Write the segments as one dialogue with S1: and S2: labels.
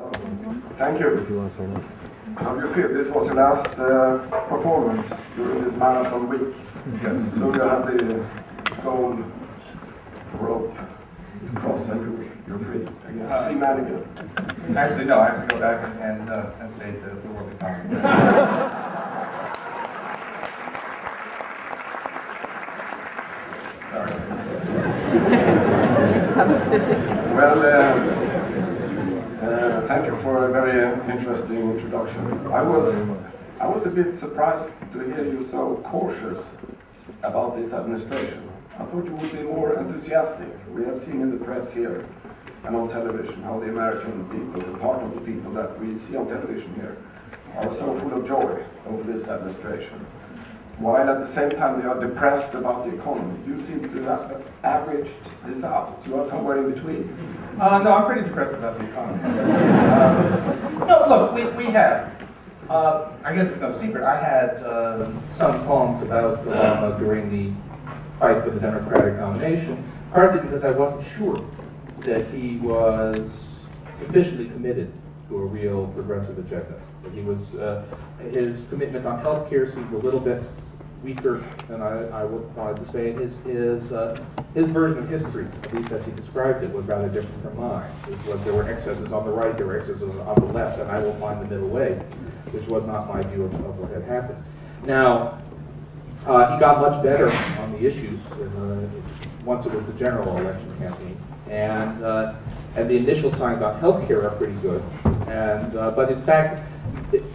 S1: So, thank you. How do you feel? This was your last performance during this marathon week. Yes. So you have the gold rope to cross and you're free again. Free man again.
S2: Actually, no, I have to go back and save the world economy. Sorry.
S1: Well, thank you for a very interesting introduction. I was a bit surprised to hear you so cautious about this administration. I thought you would be more enthusiastic. We have seen in the press here and on television how the American people, the part of the people that we see on television here, are so full of joy over this administration. While at the same time they are depressed about the economy. You seem to have averaged this out. You are somewhere in between.
S2: No, I'm pretty depressed about the economy. No, look, we have. I guess it's no secret. I had some qualms about Obama during the fight for the Democratic nomination, partly because I wasn't sure that he was sufficiently committed to a real progressive agenda. That he was, his commitment on health care seemed a little bit weaker than I would wanted to say. His version of history, at least as he described it, was rather different from mine. There were excesses on the right, there were excesses on the left, and I will find the middle way, which was not my view of what had happened. Now, he got much better on the issues once it was the general election campaign, and the initial signs on health care are pretty good. But in fact,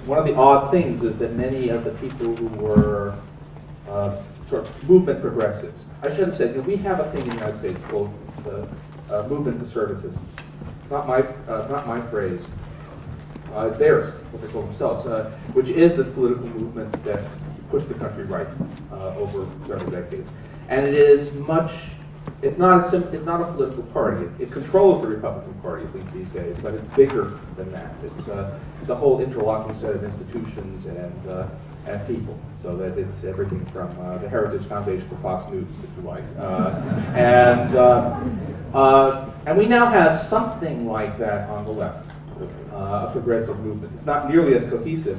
S2: one of the odd things is that many of the people who were sort of movement progressives. I should have said, we have a thing in the United States called movement conservatism. Not my phrase. It's theirs, what they call themselves, which is this political movement that pushed the country right over several decades. And it is much. It's not a political party. It controls the Republican Party, at least these days, but it's bigger than that. It's a whole interlocking set of institutions and people, so that it's everything from the Heritage Foundation to Fox News, if you like. And we now have something like that on the left, a progressive movement. It's not nearly as cohesive.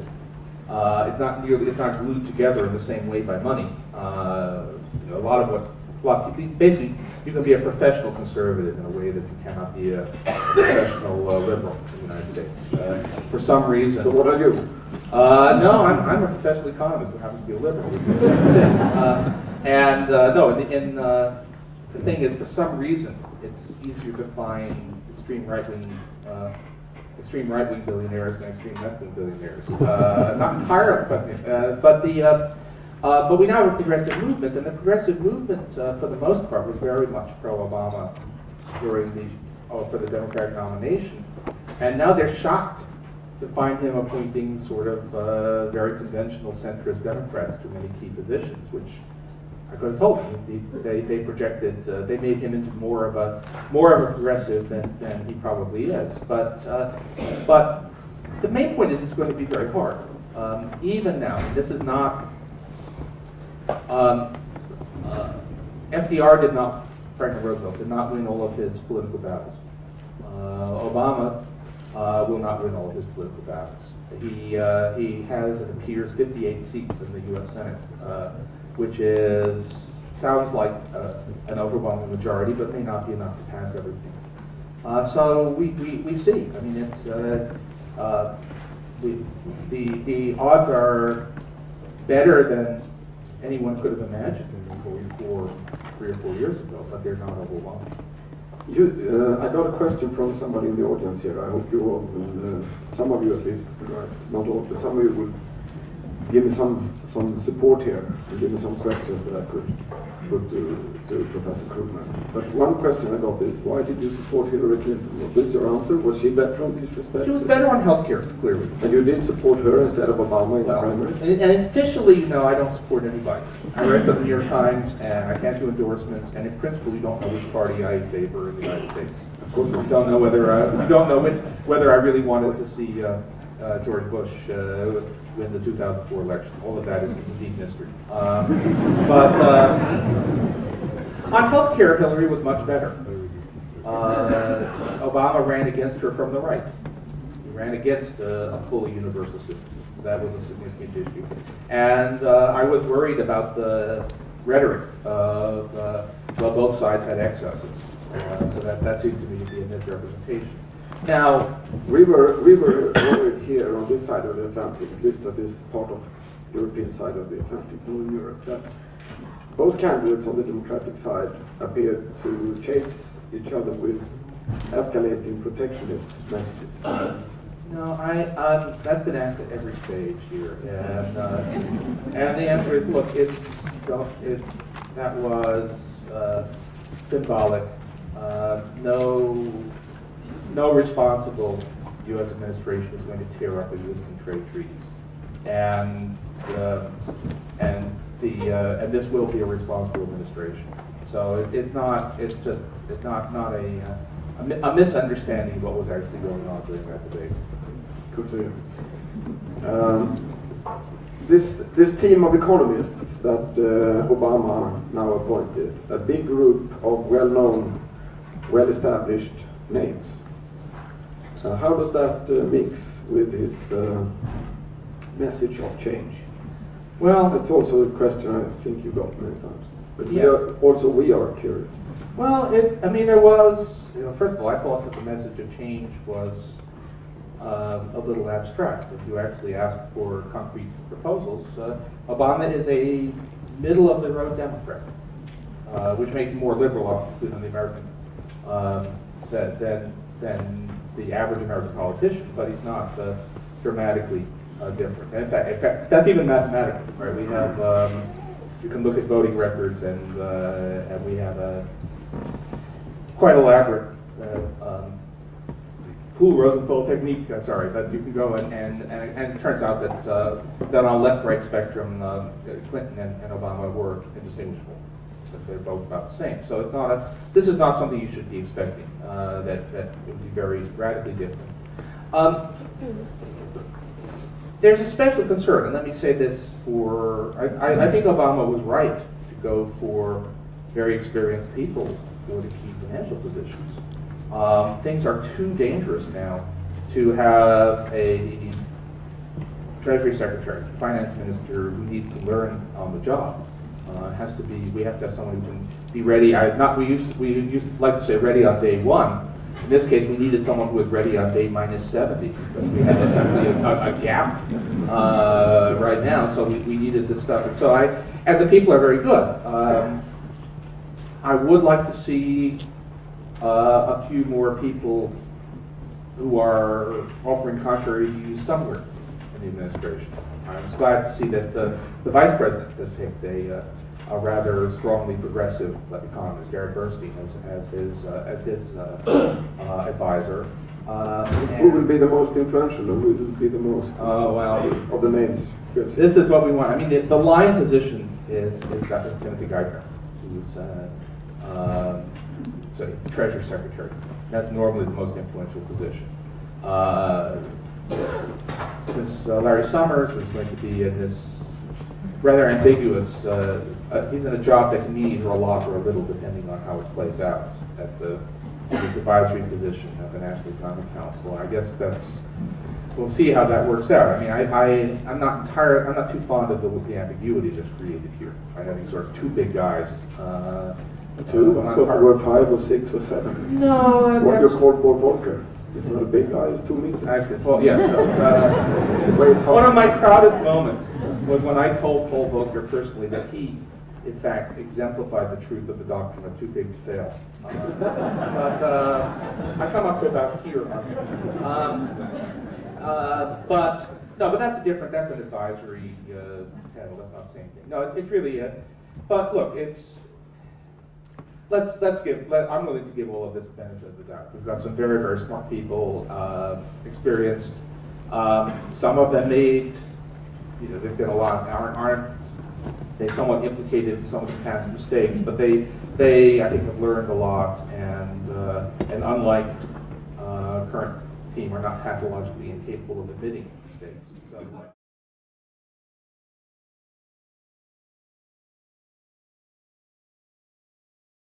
S2: It's not glued together in the same way by money. Basically, you can be a professional conservative in a way that you cannot be a professional liberal in the United States. For some reason.
S1: So what are you?
S2: No, I'm a professional economist who happens to be a liberal. The thing is, for some reason, it's easier to find extreme right-wing billionaires than extreme left-wing billionaires. Not entirely, but we now have a progressive movement, and the progressive movement, for the most part, was very much pro-Obama for the Democratic nomination, and now they're shocked to find him appointing sort of very conventional centrist Democrats to many key positions, which I could have told them. They projected, they made him into more of a progressive than he probably is. But the main point is it's going to be very hard. Even now, this is not. Franklin Roosevelt did not win all of his political battles. Obama will not win all of his political battles. He has, it appears, 58 seats in the U.S. Senate, which sounds like an overwhelming majority, but may not be enough to pass everything. So we see. I mean, it's the odds are better than anyone could have imagined 3 or 4 years ago, but they're not overwhelming.
S1: I got a question from somebody in the audience here. I hope you all, some of you at least, not all, but some of you will give me some support here and give me some questions that I could put to Professor Krugman. But one question I got is, why did you support Hillary Clinton? Was this your answer? Was she better on these respects?
S2: She was better on healthcare, clearly.
S1: And you did support her instead of Obama in the primary?
S2: And officially, I don't support anybody. I write for the New York Times, and I can't do endorsements, and in principle, you don't know which party I favor in the United States.
S1: Of course not.
S2: We don't know whether I really wanted to see George Bush win the 2004 election. All of that is a deep mystery. But on health care, Hillary was much better. Obama ran against her from the right. We ran against a fully universal system. That was a significant issue. And I was worried about the rhetoric of, well, both sides had excesses. So that seemed to me to be a misrepresentation. Now,
S3: we were worried here on this side of the Atlantic, at least at this part of European side of the Atlantic, Northern Europe, that both candidates on the Democratic side appeared to chase each other with escalating protectionist messages.
S2: No, that's been asked at every stage here, and the answer is, look, that was symbolic. No responsible U.S. administration is going to tear up existing trade treaties, and this will be a responsible administration. So it's not a misunderstanding of what was actually going on during that debate.
S3: Good to hear. This team of economists that Obama now appointed, a big group of well-known, well-established names. How does that mix with his message of change?
S2: Well,
S3: that's also a question I think you got many times. But
S2: yeah.
S3: we are curious.
S2: Well, there was, first of all, I thought that the message of change was a little abstract. If you actually ask for concrete proposals, Obama is a middle-of-the-road Democrat, which makes him more liberal, obviously, than the American, than the average American politician, but he's not dramatically different. In fact, that's even mathematical, right? We have, you can look at voting records, and we have a quite elaborate Poole-Rosenthal technique. Sorry, but you can go and it turns out that on a left-right spectrum, Clinton and Obama were indistinguishable. That they're both about the same. So it's not this is not something you should be expecting. That would be very radically different. There's a special concern, and let me say this I think Obama was right to go for very experienced people for the key financial positions. Things are too dangerous now to have a Treasury Secretary, Finance Minister who needs to learn on the job. We have to have someone who can be ready. We used to like to say ready on day one. In this case, we needed someone who was ready on day -70 because we had essentially a gap right now. So we needed this stuff, and the people are very good. I would like to see a few more people who are offering contrary views somewhere in the administration. I was glad to see that the Vice President has picked a rather strongly progressive economist, Gary Bernstein, as his advisor.
S3: Who will be the most influential? Who will be the most of the names?
S2: This is what we want. I mean, the line position is Timothy Geithner, who's the Treasury Secretary. That's normally the most influential position. Since Larry Summers is going to be in this rather ambiguous, he's in a job that can mean either a lot or a little, depending on how it plays out at his advisory position at the National Economic Council. I guess we'll see how that works out. I mean, I'm not too fond of the ambiguity that's created here by having sort of two big guys.
S3: Two? I thought there were 5 or 6 or 7.
S2: No,
S3: what you call Paul Volcker. He's not a big guy, he's 2 meters.
S2: Actually, Paul, yes. One of my proudest moments was when I told Paul Volcker personally that he, in fact, exemplified the truth of the doctrine of too big to fail. But I come up to about here. But that's an advisory panel, that's not the same thing. No, it's really, but look, I'm willing to give all of this the benefit of the doubt. We've got some very, very smart people, experienced. Some of them made, they've been a lot, aren't they somewhat implicated in some of the past mistakes, but they I think have learned a lot, and unlike current team, are not pathologically incapable of admitting mistakes. So.